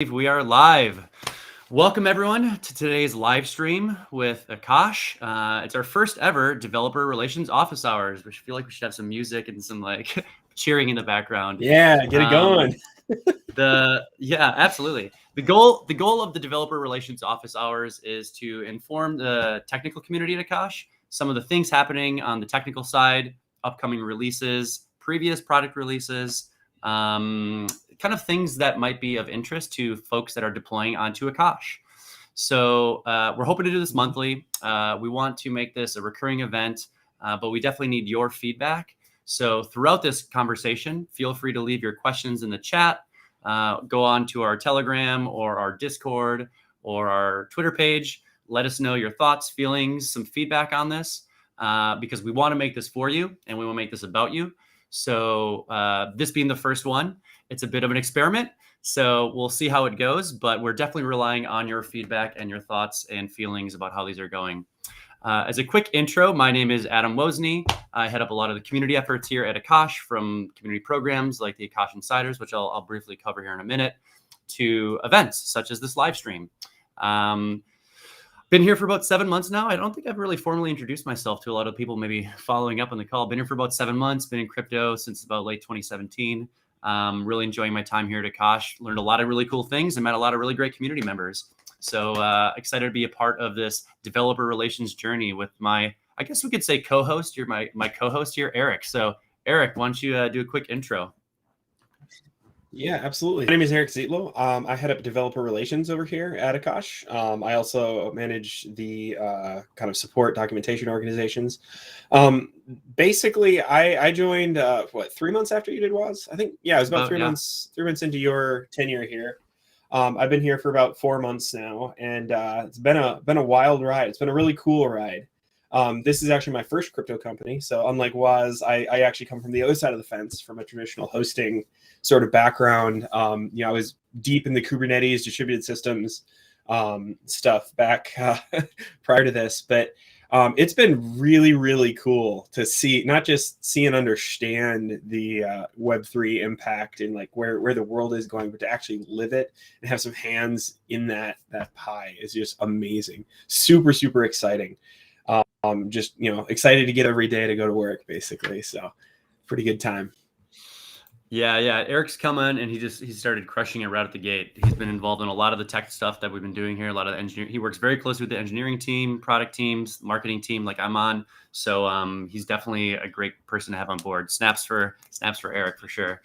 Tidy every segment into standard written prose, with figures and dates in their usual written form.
We are live. Welcome everyone to today's live stream with Akash. It's our first ever developer relations office hours, which I feel like we should have some music and some like cheering in the background. Yeah, get it going. Absolutely. The goal of the developer relations office hours is to inform the technical community at Akash, some of the things happening on the technical side, upcoming releases, previous product releases, kind of things that might be of interest to folks that are deploying onto Akash. So we're hoping to do this monthly. We want to make this a recurring event, but we definitely need your feedback. So throughout this conversation, feel free to leave your questions in the chat. Go on to our Telegram or our Discord or our Twitter page. Let us know your thoughts, feelings, some feedback on this, because we want to make this for you and we want to make this about you. So this being the first one, it's a bit of an experiment. So we'll see how it goes, but we're definitely relying on your feedback and your thoughts and feelings about how these are going. As a quick intro, my name is Adam Wozni. I head up a lot of the community efforts here at Akash, from community programs like the Akash Insiders, which I'll briefly cover here in a minute, to events such as this live stream. Been here for about 7 months now. I don't think I've really formally introduced myself to a lot of people maybe following up on the call. Been here for about 7 months, been in crypto since about late 2017. Really enjoying my time here at Akash. Learned a lot of really cool things and met a lot of really great community members. So excited to be a part of this developer relations journey with my, I guess we could say co-host. You're my co-host here, Eric. So Eric, why don't you do a quick intro? Yeah, absolutely. My name is Eric Zietlow. I head up developer relations over here at Akash. I also manage the kind of support documentation organizations. Basically, I joined 3 months after you did, Woz? I think, yeah, it was about 3 months. 3 months into your tenure here. I've been here for about 4 months now, and it's been a wild ride. It's been a really cool ride. This is actually my first crypto company. So unlike Woz, I actually come from the other side of the fence, from a traditional hosting sort of background. I was deep in the Kubernetes distributed systems stuff back prior to this, but it's been really, really cool to see, not just see and understand the Web3 impact and like where the world is going, but to actually live it and have some hands in that pie is just amazing. Super, super exciting. Just, excited to get every day to go to work, basically. So pretty good time. Yeah. Eric's coming and he started crushing it right at the gate. He's been involved in a lot of the tech stuff that we've been doing here. A lot of the engineering. He works very closely with the engineering team, product teams, marketing team, like I'm on. So he's definitely a great person to have on board. Snaps for Eric for sure.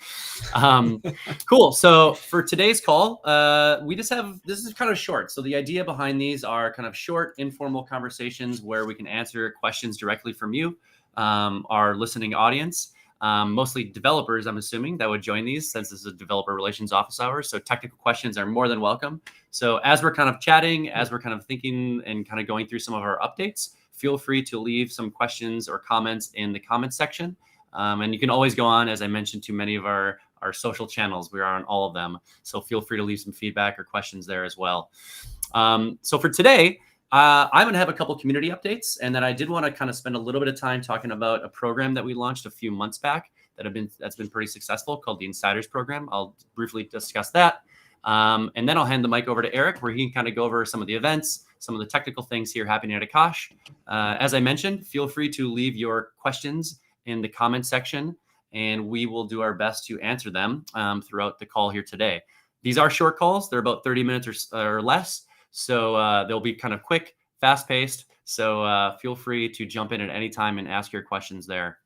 Cool. So for today's call, this is kind of short. So the idea behind these are kind of short, informal conversations where we can answer questions directly from you, our listening audience. Mostly developers, I'm assuming, that would join these, since this is a developer relations office hours. So technical questions are more than welcome. So as we're kind of chatting, as we're kind of thinking and kind of going through some of our updates, feel free to leave some questions or comments in the comments section. And you can always go on, as I mentioned, to many of our social channels. We are on all of them. So feel free to leave some feedback or questions there as well. So for today, I'm going to have a couple community updates, and then I did want to kind of spend a little bit of time talking about a program that we launched a few months back that's been pretty successful, called the Insiders Program. I'll briefly discuss that, and then I'll hand the mic over to Eric, where he can kind of go over some of the events, some of the technical things here happening at Akash. As I mentioned, feel free to leave your questions in the comment section, and we will do our best to answer them throughout the call here today. These are short calls. They're about 30 minutes or less. So they'll be kind of quick, fast-paced. So feel free to jump in at any time and ask your questions there.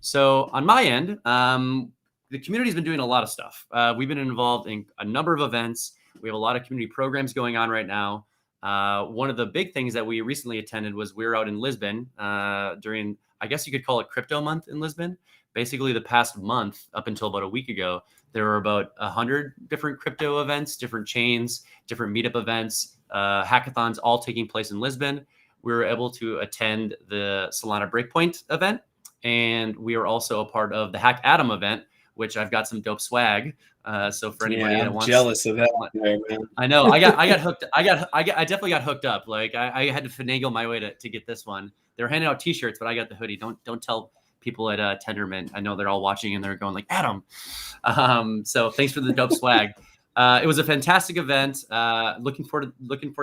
So on my end, the community's been doing a lot of stuff. We've been involved in a number of events. We have a lot of community programs going on right now. One of the big things that we recently attended was we were out in Lisbon during, I guess you could call it Crypto Month in Lisbon. Basically, the past month, up until about a week ago, there were about 100 different crypto events, different chains, different meetup events, hackathons, all taking place in Lisbon. We were able to attend the Solana Breakpoint event, and we were also a part of the Hack Atom event, which I've got some dope swag. So for anybody that wants, jealous of that, man. I know I got hooked. I definitely got hooked up. Like I had to finagle my way to get this one. They were handing out T-shirts, but I got the hoodie. Don't tell people at Tendermint. I know they're all watching and they're going like, Adam. So thanks for the dope swag. It was a fantastic event. Looking forward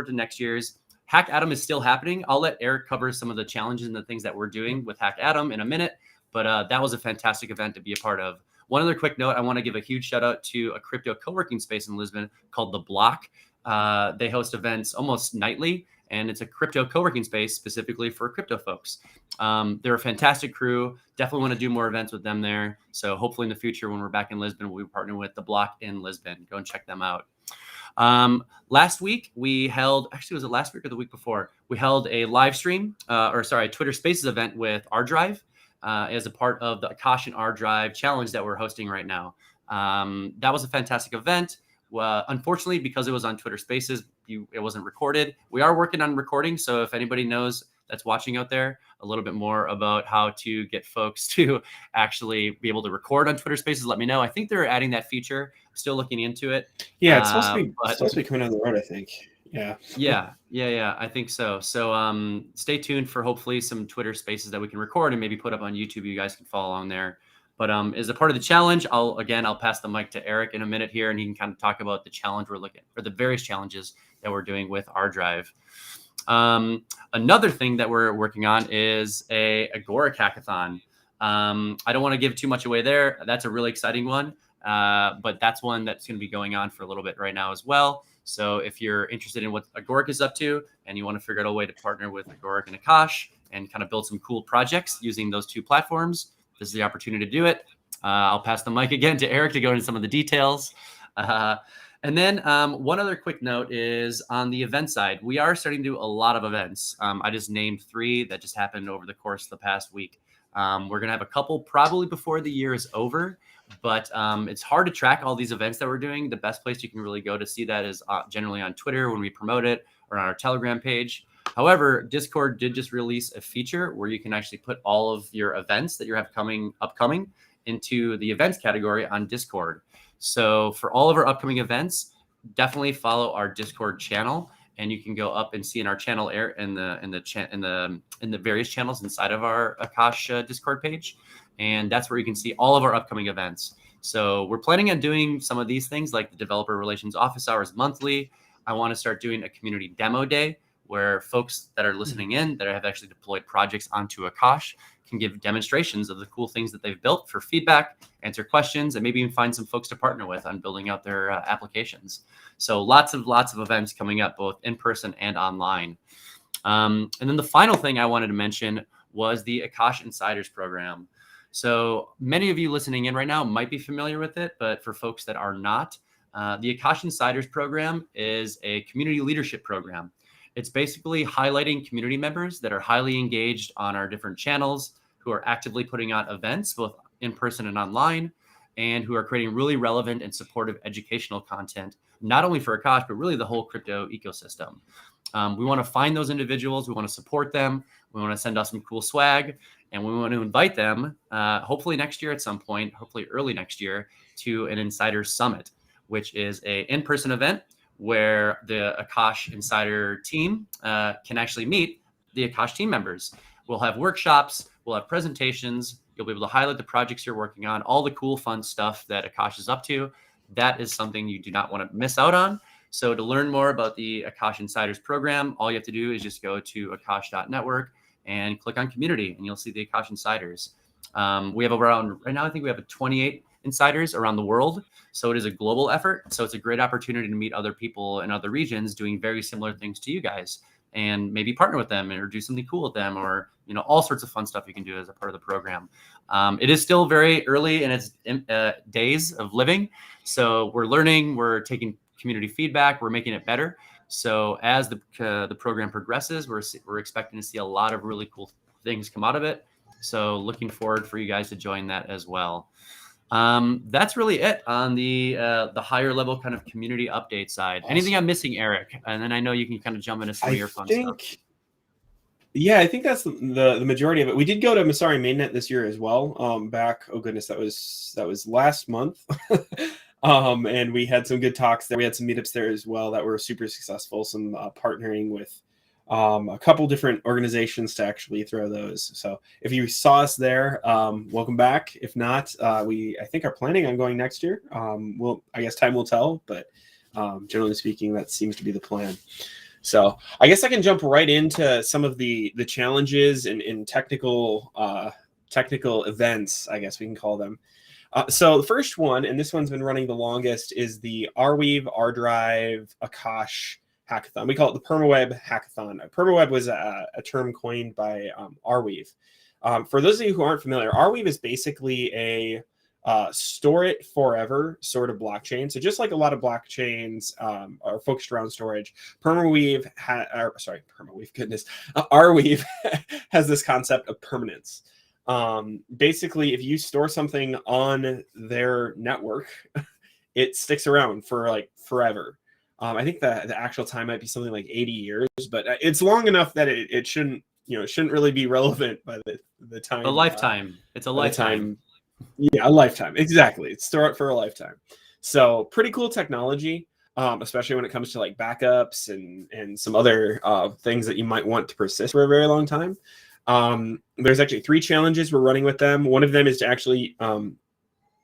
to next year's. Hack Atom is still happening. I'll let Eric cover some of the challenges and the things that we're doing with Hack Atom in a minute, but that was a fantastic event to be a part of. One other quick note, I want to give a huge shout out to a crypto co-working space in Lisbon called The Block. They host events almost nightly, and it's a crypto co-working space specifically for crypto folks. They're a fantastic crew. Definitely want to do more events with them there. So hopefully in the future, when we're back in Lisbon, we'll be partnering with The Block in Lisbon. Go and check them out. Last week we held, actually was it last week or the week before? We held a live stream, Twitter Spaces event with R Drive as a part of the Akash and R Drive challenge that we're hosting right now. That was a fantastic event. Unfortunately, because it was on Twitter Spaces, it wasn't recorded. We are working on recording, so if anybody knows that's watching out there a little bit more about how to get folks to actually be able to record on Twitter Spaces, let me know. I think they're adding that feature. Still looking into it. Yeah, it's supposed to be coming down the road, I think. Yeah, I think so. So stay tuned for hopefully some Twitter Spaces that we can record and maybe put up on YouTube. You guys can follow along there. But as a part of the challenge, I'll pass the mic to Eric in a minute here, and he can kind of talk about the challenge we're looking for, the various challenges that we're doing with R Drive. Another thing that we're working on is a Agoric hackathon. I don't want to give too much away there. That's a really exciting one, but that's one that's going to be going on for a little bit right now as well. So if you're interested in what Agoric is up to and you want to figure out a way to partner with Agoric and Akash and kind of build some cool projects using those two platforms, this is the opportunity to do it. I'll pass the mic again to Eric to go into some of the details. And then one other quick note is on the event side, we are starting to do a lot of events. I just named 3 that just happened over the course of the past week. We're going to have a couple probably before the year is over, but it's hard to track all these events that we're doing. The best place you can really go to see that is generally on Twitter when we promote it or on our Telegram page. However, Discord did just release a feature where you can actually put all of your events that you have upcoming into the events category on Discord. So for all of our upcoming events, definitely follow our Discord channel, and you can go up and see in our channel in the various channels inside of our Akash Discord page, and that's where you can see all of our upcoming events. So we're planning on doing some of these things like the developer relations office hours monthly. I want to start doing a community demo day where folks that are listening in that have actually deployed projects onto Akash can give demonstrations of the cool things that they've built for feedback, answer questions, and maybe even find some folks to partner with on building out their applications. So lots of events coming up, both in person and online. And then the final thing I wanted to mention was the Akash Insiders program. So many of you listening in right now might be familiar with it, but for folks that are not, the Akash Insiders program is a community leadership program. It's basically highlighting community members that are highly engaged on our different channels, who are actively putting out events, both in person and online, and who are creating really relevant and supportive educational content, not only for Akash, but really the whole crypto ecosystem. We want to find those individuals. We want to support them. We want to send us some cool swag, and we want to invite them, hopefully next year at some point, hopefully early next year, to an Insiders Summit, which is an in-person event where the Akash Insider team can actually meet the Akash team members. We'll have workshops, we'll have presentations, you'll be able to highlight the projects you're working on, all the cool, fun stuff that Akash is up to. That is something you do not want to miss out on. So to learn more about the Akash Insiders program, all you have to do is just go to akash.network and click on community, and you'll see the Akash Insiders. We have around, right now, I think we have 28 insiders around the world. So it is a global effort. So it's a great opportunity to meet other people in other regions doing very similar things to you guys, and maybe partner with them or do something cool with them, or, you know, all sorts of fun stuff you can do as a part of the program. It is still very early in its days of living. So we're learning, we're taking community feedback, we're making it better. So as the program progresses, we're expecting to see a lot of really cool things come out of it. So looking forward for you guys to join that as well. That's really it on the higher level kind of community update side. Awesome. Anything I'm missing, Eric? And then I know you can kind of jump into some of your fun stuff. Yeah, I think that's the majority of it. We did go to Masari Mainnet this year as well. Back, oh goodness, that was last month. And we had some good talks there. We had some meetups there as well that were super successful. Some partnering with a couple different organizations to actually throw those. So if you saw us there, welcome back. If not, I think are planning on going next year. I guess time will tell, but Generally speaking, that seems to be the plan. So I guess I can jump right into some of the challenges and technical events, I guess we can call them. So the first one, and this one's been running the longest, is the Arweave, Rdrive, Akash hackathon. We call it the Permaweb hackathon. Permaweb was a term coined by Arweave. For those of you who aren't familiar, Arweave is basically a store it forever sort of blockchain. So just like a lot of blockchains are focused around storage, Arweave, Arweave has this concept of permanence. Basically, if you store something on their network, it sticks around for like forever. I think the actual time might be something like 80 years, but it's long enough that it shouldn't, it shouldn't really be relevant by the time. A lifetime. It's a lifetime. Yeah, a lifetime. Exactly. Store it for a lifetime. So pretty cool technology, especially when it comes to like backups and some other things that you might want to persist for a very long time. There's actually 3 challenges we're running with them. One of them is to actually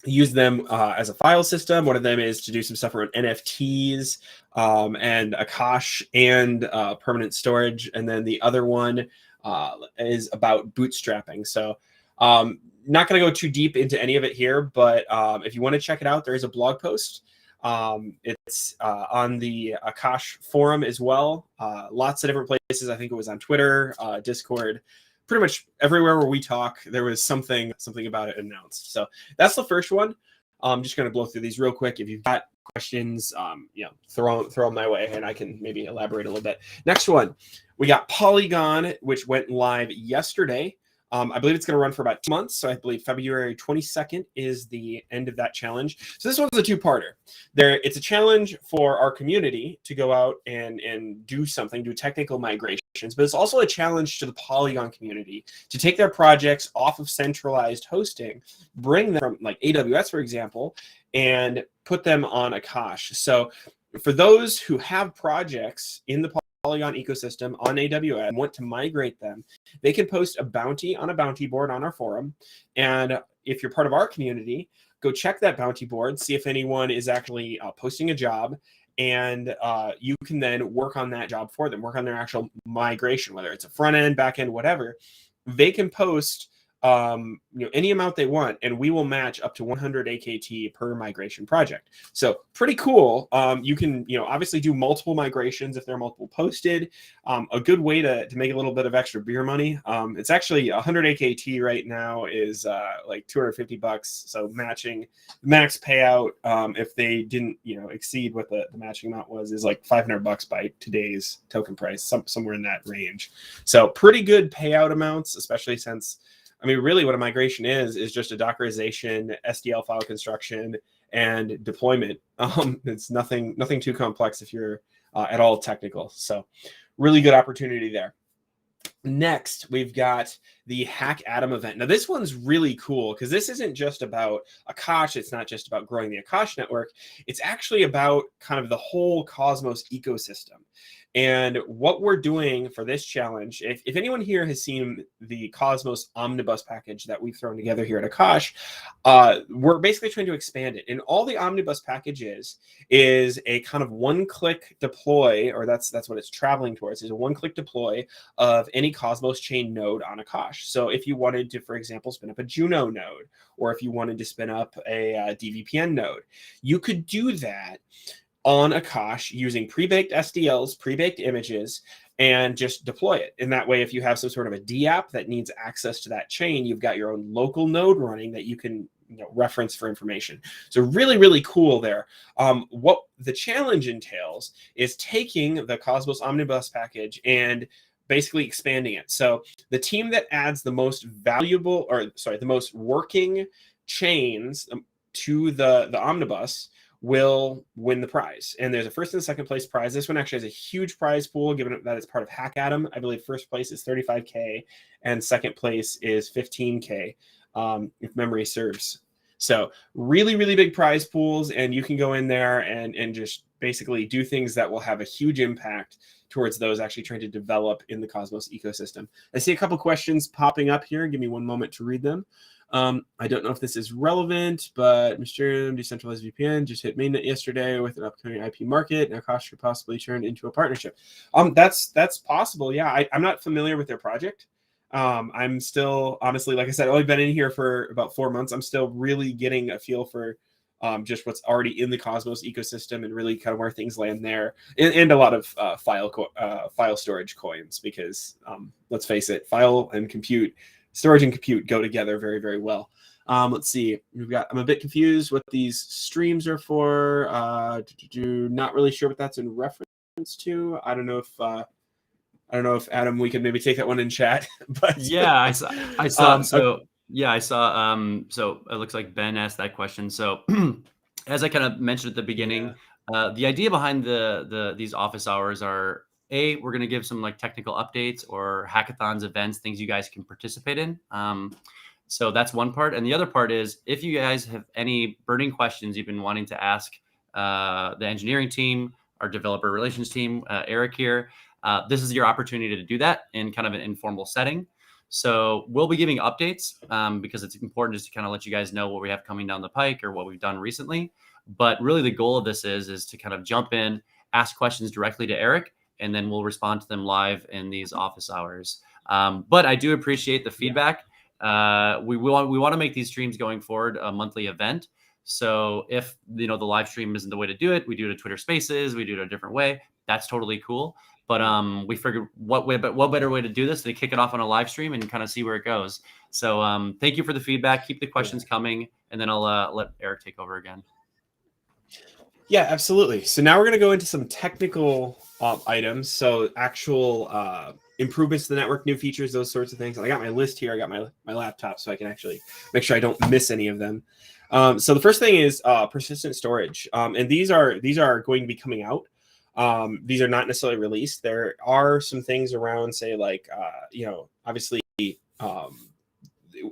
use them as a file system. One of them is to do some stuff around NFTs and Akash and permanent storage. And then the other one is about bootstrapping. So not going to go too deep into any of it here, but if you want to check it out, there is a blog post. It's on the Akash forum as well. Lots of different places. I think it was on Twitter, Discord, pretty much everywhere where we talk, there was something about it announced. So that's the first one. I'm just going to blow through these real quick. If you've got questions, throw them my way and I can maybe elaborate a little bit. Next one, we got Polygon, which went live yesterday. I believe it's going to run for about 2 months. So I believe February 22nd is the end of that challenge. So this one's a 2-parter. It's a challenge for our community to go out and do something, do technical migrations, but it's also a challenge to the Polygon community to take their projects off of centralized hosting, bring them from like AWS, for example, and put them on Akash. So for those who have projects in the Polygon ecosystem on AWS and want to migrate them, they can post a bounty on a bounty board on our forum. And if you're part of our community, go check that bounty board, see if anyone is actually posting a job, and you can then work on that job for them, work on their actual migration, whether it's a front end, back end, whatever. They can post any amount they want, and we will match up to 100 AKT per migration project. So pretty cool. You can, obviously do multiple migrations if they're multiple posted. A good way to make a little bit of extra beer money. It's actually 100 AKT right now is like $250. So matching max payout, if they didn't, exceed what the matching amount was, is like $500 by today's token price, somewhere in that range. So pretty good payout amounts, especially since, really what a migration is just a Dockerization, SDL file construction, and deployment. It's nothing too complex if you're at all technical. So really good opportunity there. Next, we've got the Hack Atom event. Now, this one's really cool because this isn't just about Akash. It's not just about growing the Akash network. It's actually about kind of the whole Cosmos ecosystem. And what we're doing for this challenge, if anyone here has seen the Cosmos Omnibus package that we've thrown together here at Akash, we're basically trying to expand it. And all the Omnibus package is a kind of one-click deploy, or that's what it's traveling towards, is a one-click deploy of any Cosmos chain node on Akash. So if you wanted to, for example, spin up a Juno node, or if you wanted to spin up a DVPN node, you could do that on Akash using pre-baked SDLs, pre-baked images, and just deploy it. And that way, if you have some sort of a DApp that needs access to that chain, you've got your own local node running that you can reference for information. So really, really cool there. What the challenge entails is taking the Cosmos Omnibus package and basically expanding it. So the team that adds the most the most working chains to the Omnibus will win the prize. And there's a first and second place prize. This one actually has a huge prize pool, given that it's part of Hack Atom. I believe first place is 35K and second place is 15K, if memory serves. So really, really big prize pools, and you can go in there and just basically do things that will have a huge impact towards those actually trying to develop in the Cosmos ecosystem. I see a couple questions popping up here. Give me one moment to read them. I don't know if this is relevant, but Mr. Decentralized VPN just hit mainnet yesterday with an upcoming IP market. Now Akash could possibly turn into a partnership. That's possible. Yeah, I'm not familiar with their project. I'm still, honestly, like I said, I've only been in here for about 4 months. I'm still really getting a feel for just what's already in the Cosmos ecosystem and really kind of where things land there, and a lot of file storage coins, because let's face it, file and compute, storage and compute go together very, very well. Let's see. I'm a bit confused what these streams are for. Not really sure what that's in reference to. I don't know if Adam, we could maybe take that one in chat. But yeah, I saw. So yeah, I saw. So it looks like Ben asked that question. So as I kind of mentioned at the beginning, the idea behind these office hours are, we're going to give some like technical updates or hackathons, events, things you guys can participate in. So that's one part. And the other part is, if you guys have any burning questions you've been wanting to ask the engineering team, our developer relations team, Eric here, this is your opportunity to do that in kind of an informal setting. So we'll be giving updates because it's important just to kind of let you guys know what we have coming down the pike or what we've done recently. But really the goal of this is to kind of jump in, ask questions directly to Eric, and then we'll respond to them live in these office hours. But I do appreciate the feedback. We want to make these streams going forward a monthly event. So if the live stream isn't the way to do it, we do it at Twitter Spaces, we do it a different way. That's totally cool. But we figured what better way to do this than to kick it off on a live stream and kind of see where it goes. So thank you for the feedback. Keep the questions coming, and then I'll let Eric take over again. Yeah, absolutely. So now we're going to go into some technical items. So actual improvements to the network, new features, those sorts of things. I got my list here. I got my laptop, so I can actually make sure I don't miss any of them. So the first thing is persistent storage, and these are going to be coming out. These are not necessarily released. There are some things around, say, like, obviously,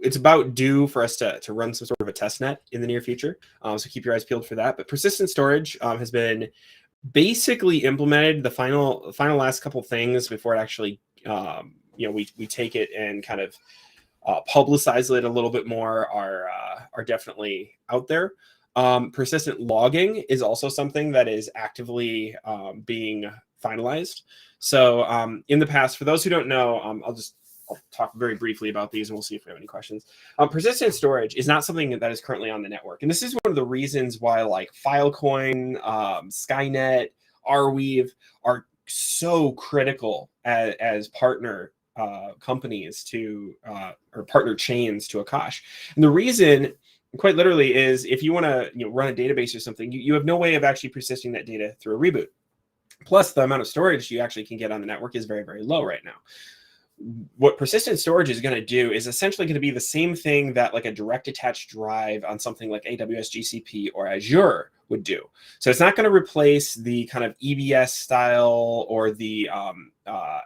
it's about due for us to run some sort of a test net in the near future. So keep your eyes peeled for that. But persistent storage has been basically implemented. The final last couple things before it actually, we take it and kind of publicize it a little bit more are definitely out there. Persistent logging is also something that is actively being finalized. So in the past, for those who don't know, I'll talk very briefly about these, and we'll see if we have any questions. Persistent storage is not something that is currently on the network. And this is one of the reasons why like Filecoin, Skynet, Arweave are so critical as partner companies to, or partner chains to Akash. And the reason, quite literally, is if you want to run a database or something, you have no way of actually persisting that data through a reboot. Plus, the amount of storage you actually can get on the network is very, very low right now. What persistent storage is going to do is essentially going to be the same thing that like a direct attached drive on something like AWS GCP or Azure would do. So it's not going to replace the kind of EBS style or the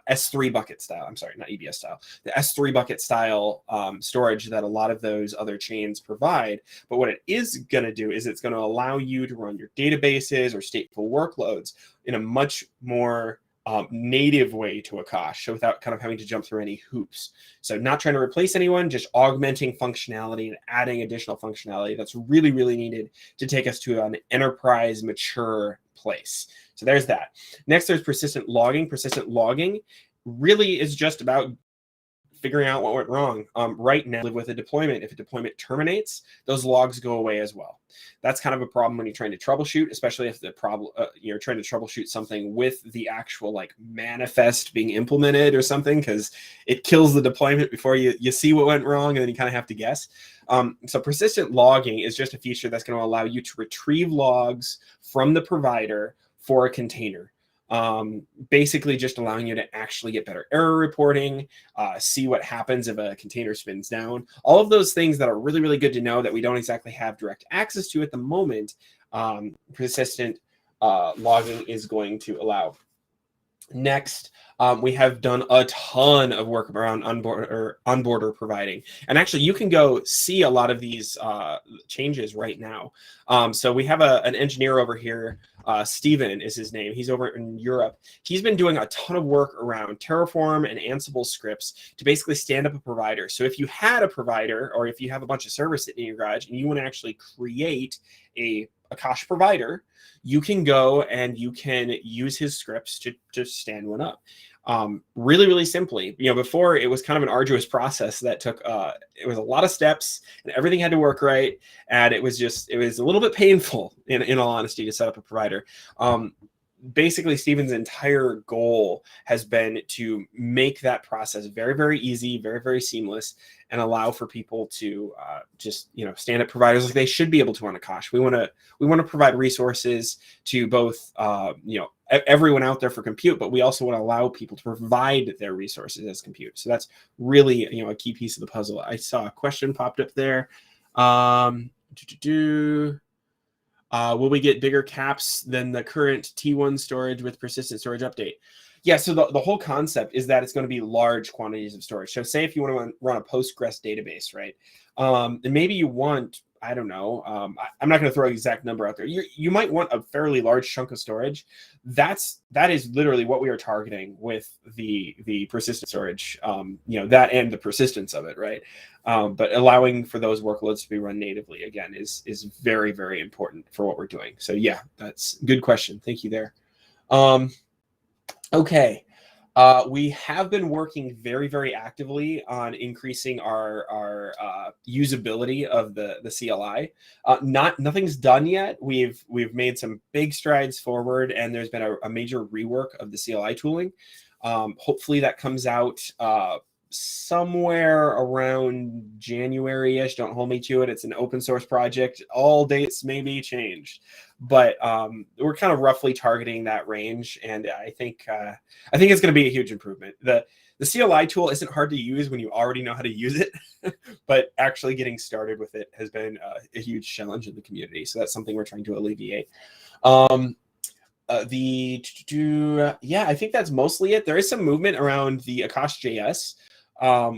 S3 bucket style. I'm sorry, not EBS style. The S3 bucket style storage that a lot of those other chains provide. But what it is going to do is it's going to allow you to run your databases or stateful workloads in a much more native way to Akash, so without kind of having to jump through any hoops. So not trying to replace anyone, just augmenting functionality and adding additional functionality that's really, really needed to take us to an enterprise mature place. So there's that. Next, there's persistent logging. Persistent logging really is just about figuring out what went wrong. Right now, live with a deployment. If a deployment terminates, those logs go away as well. That's kind of a problem when you're trying to troubleshoot, especially if the problem you're trying to troubleshoot something with the actual like manifest being implemented or something, because it kills the deployment before you see what went wrong, and then you kind of have to guess. So persistent logging is just a feature that's going to allow you to retrieve logs from the provider for a container. Basically just allowing you to actually get better error reporting, see what happens if a container spins down, all of those things that are really, really good to know that we don't exactly have direct access to at the moment. Persistent logging is going to allow. Next, we have done a ton of work around onboarder providing. And actually, you can go see a lot of these changes right now. So we have an engineer over here Steven is his name. He's over in Europe. He's been doing a ton of work around Terraform and Ansible scripts to basically stand up a provider. So if you had a provider, or if you have a bunch of servers sitting in your garage and you want to actually create a Akash provider, you can go and you can use his scripts to stand one up. Really, really simply. Before, it was kind of an arduous process that took, it was a lot of steps and everything had to work right. And it was a little bit painful, in all honesty, to set up a provider. Basically, Steven's entire goal has been to make that process very, very easy, very, very seamless, and allow for people to just stand up providers like they should be able to on Akash. We want to provide resources to both everyone out there for compute, but we also want to allow people to provide their resources as compute. So that's really a key piece of the puzzle. I saw a question popped up there. Will we get bigger caps than the current T1 storage with persistent storage update? Yeah, so the whole concept is that it's going to be large quantities of storage. So say if you want to run a Postgres database, right? And maybe you want, I don't know, I'm not going to throw an exact number out there. You might want a fairly large chunk of storage. That is literally what we are targeting with the persistent storage, that and the persistence of it, right? But allowing for those workloads to be run natively, again, is very, very important for what we're doing. So yeah, that's a good question. Thank you there. Okay. We have been working very, very actively on increasing our usability of the CLI. Nothing's done yet. We've made some big strides forward, and there's been a major rework of the CLI tooling. Hopefully that comes out somewhere around January-ish. Don't hold me to it. It's an open source project. All dates may be changed, but we're kind of roughly targeting that range, and I think it's going to be a huge improvement. The CLI tool isn't hard to use when you already know how to use it, but actually getting started with it has been a huge challenge in the community. So that's something we're trying to alleviate. I think that's mostly it. There is some movement around the Akash Js,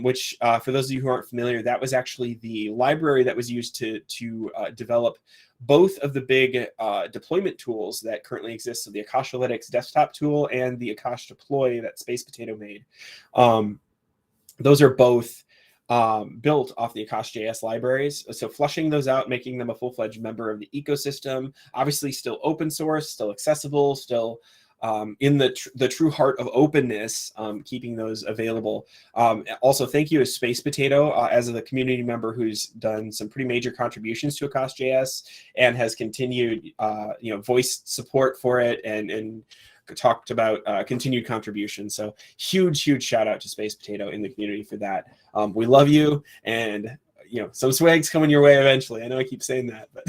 which for those of you who aren't familiar, that was actually the library that was used to develop both of the big deployment tools that currently exist. So the Akash Analytics desktop tool and the Akash Deploy that Space Potato made. Those are both built off the Akash JS libraries. So flushing those out, making them a full-fledged member of the ecosystem, obviously still open source, still accessible, still in the true heart of openness, keeping those available. Also, thank you to Space Potato as the community member who's done some pretty major contributions to Akash JS and has continued, voiced support for it and talked about continued contribution. So huge shout out to Space Potato in the community for that. We love you, and some swag's coming your way eventually. I know I keep saying that, but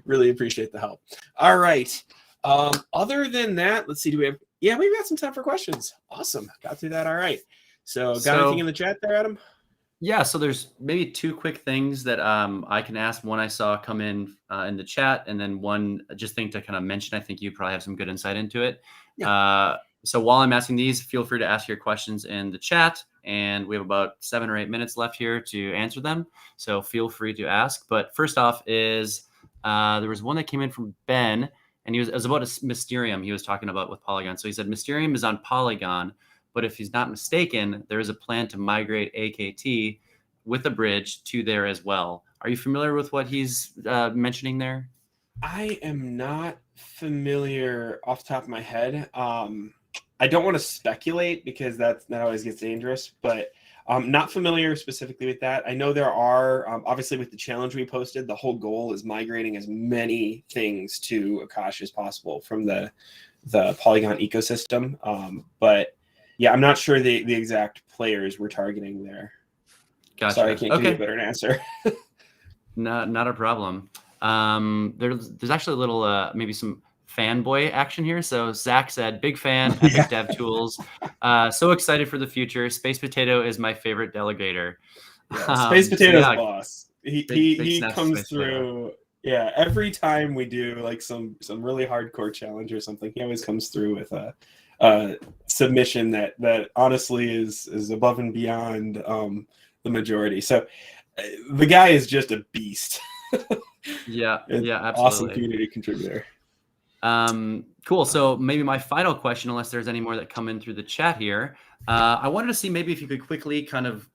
really appreciate the help. All right. Other than that, let's see, we've got some time for questions. Awesome. Got through that. All right. So anything in the chat there, Adam? Yeah, so there's maybe two quick things that I can ask. One I saw come in the chat, and then one just thing to kind of mention. I think you probably have some good insight into it. Yeah. So while I'm asking these, feel free to ask your questions in the chat, and we have about 7 or 8 minutes left here to answer them. So feel free to ask. But first off is there was one that came in from Ben, and it was about a Mysterium he was talking about with Polygon. So he said Mysterium is on Polygon, but if he's not mistaken, there is a plan to migrate AKT with a bridge to there as well. Are you familiar with what he's mentioning there? I am not familiar off the top of my head. I don't want to speculate because that always gets dangerous, but I'm not familiar specifically with that. I know there are, obviously with the challenge we posted, the whole goal is migrating as many things to Akash as possible from the Polygon ecosystem. But yeah, I'm not sure the exact players we're targeting there. Gotcha. Sorry, I can't give you a better answer. Not a problem. There's actually a little, maybe some fanboy action here. So Zach said, big fan, epic dev tools. So excited for the future. Space Potato is my favorite delegator. Yeah, Space Potato's boss. He comes through. Yeah, every time we do like some really hardcore challenge or something, he always comes through with a submission that honestly is above and beyond the majority. So the guy is just a beast. Yeah, absolutely. Awesome community contributor. Cool. So maybe my final question, unless there's any more that come in through the chat here, I wanted to see maybe if you could quickly kind of,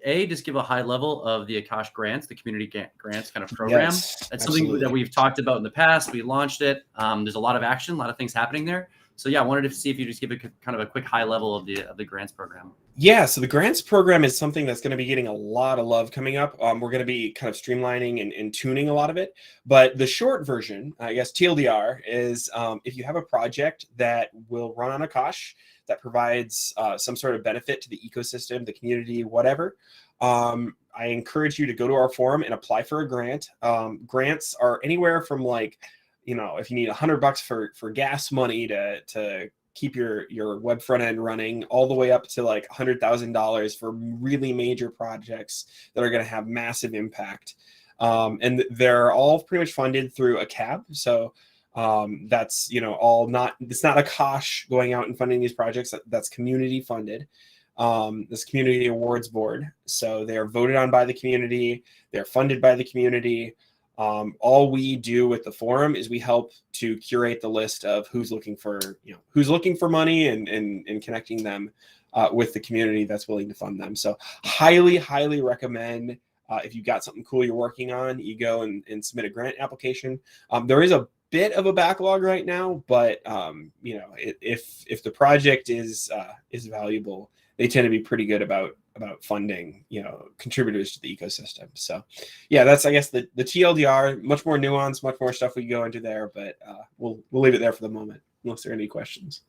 just give a high level of the Akash grants, the community grants kind of program. Yes, It's absolutely. something that we've talked about in the past. We launched it. There's a lot of action, a lot of things happening there. So yeah, I wanted to see if you just give a kind of a quick high level of the grants program. Yeah, so the grants program is something that's going to be getting a lot of love coming up. We're going to be kind of streamlining and tuning a lot of it. But the short version, I guess TLDR, is if you have a project that will run on Akash that provides some sort of benefit to the ecosystem, the community, whatever, I encourage you to go to our forum and apply for a grant. Grants are anywhere from like, if you need $100 for gas money to keep your web front end running, all the way up to like $100,000 for really major projects that are going to have massive impact. And they're all pretty much funded through a CAB. So that's, it's not Akash going out and funding these projects. That's community funded. This community awards board. So they're voted on by the community. They're funded by the community. All we do with the forum is we help to curate the list of who's looking for money and connecting them with the community that's willing to fund them. So highly recommend if you've got something cool you're working on, you go and submit a grant application. There is a bit of a backlog right now, but if the project is valuable, they tend to be pretty good about funding, contributors to the ecosystem. So yeah, that's, I guess, the TLDR, much more nuance, much more stuff we can go into there, but we'll leave it there for the moment, unless there are any questions.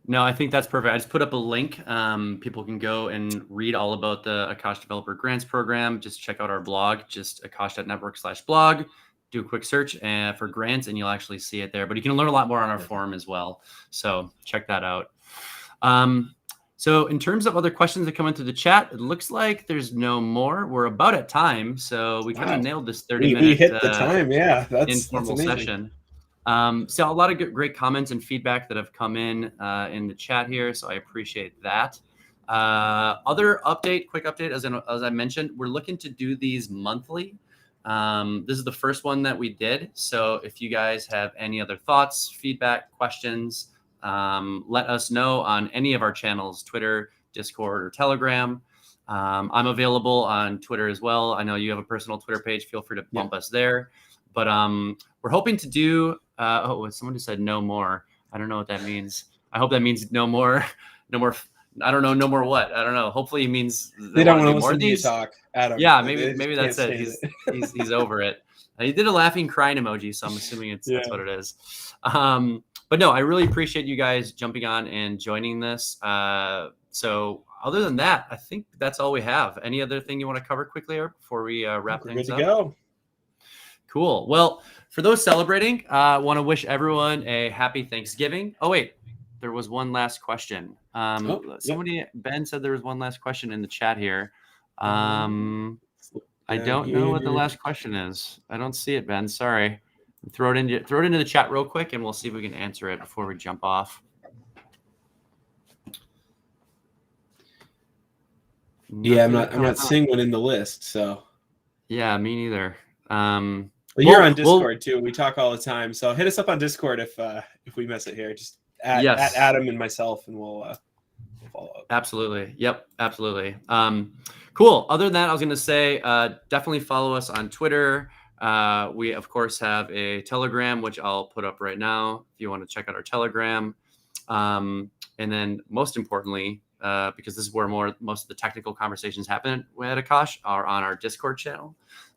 No, I think that's perfect. I just put up a link. People can go and read all about the Akash Developer Grants Program. Just check out our blog, just akash.network/blog. Do a quick search for grants, and you'll actually see it there. But you can learn a lot more on our forum as well. So check that out. So in terms of other questions that come into the chat, it looks like there's no more. We're about at time, so we kind of nailed this 30-minute we hit the time. Yeah, informal that's session. So a lot of great comments and feedback that have come in the chat here, so I appreciate that. Other quick update, as I mentioned, we're looking to do these monthly. This is the first one that we did, so if you guys have any other thoughts, feedback, questions, let us know on any of our channels, Twitter, Discord, or Telegram. I'm available on Twitter as well. I know you have a personal Twitter page. Feel free to bump us there. But we're hoping to do, someone just said no more. I don't know what that means. I hope that means no more. I don't know, no more what? I don't know. Hopefully it means they don't want to listen to you talk, Adam. Yeah, maybe that's it. He's over it. He did a laughing, crying emoji, so I'm assuming that's what it is. But no, I really appreciate you guys jumping on and joining this. So other than that, I think that's all we have. Any other thing you want to cover quickly or before we wrap things up? Good to go. Cool. Well, for those celebrating, I want to wish everyone a happy Thanksgiving. Oh, wait, there was one last question. Ben said there was one last question in the chat here. I don't know what the last question is. I don't see it, Ben. Sorry. Throw it into the chat real quick, and we'll see if we can answer it before we jump off. Yeah, I'm not seeing one in the list. So yeah, me neither. You're on Discord too. We talk all the time, so hit us up on Discord if we miss it here. Just at Adam and myself, and we'll follow up. Absolutely. Yep. Absolutely. Cool. Other than that, I was going to say definitely follow us on Twitter. We, of course, have a Telegram, which I'll put up right now if you want to check out our Telegram. And then most importantly, because this is where most of the technical conversations happen at Akash, are on our Discord channel.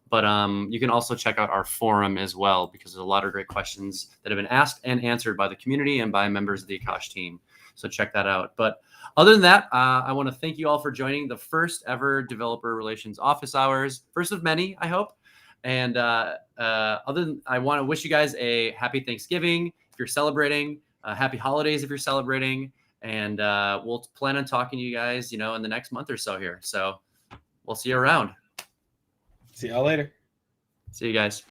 But you can also check out our forum as well, because there's a lot of great questions that have been asked and answered by the community and by members of the Akash team. So check that out. But other than that, I want to thank you all for joining the first ever Developer Relations Office Hours. First of many, I hope. And I want to wish you guys a happy Thanksgiving if you're celebrating, happy holidays if you're celebrating, and we'll plan on talking to you guys, in the next month or so here. So we'll see you around. See y'all later. See you guys.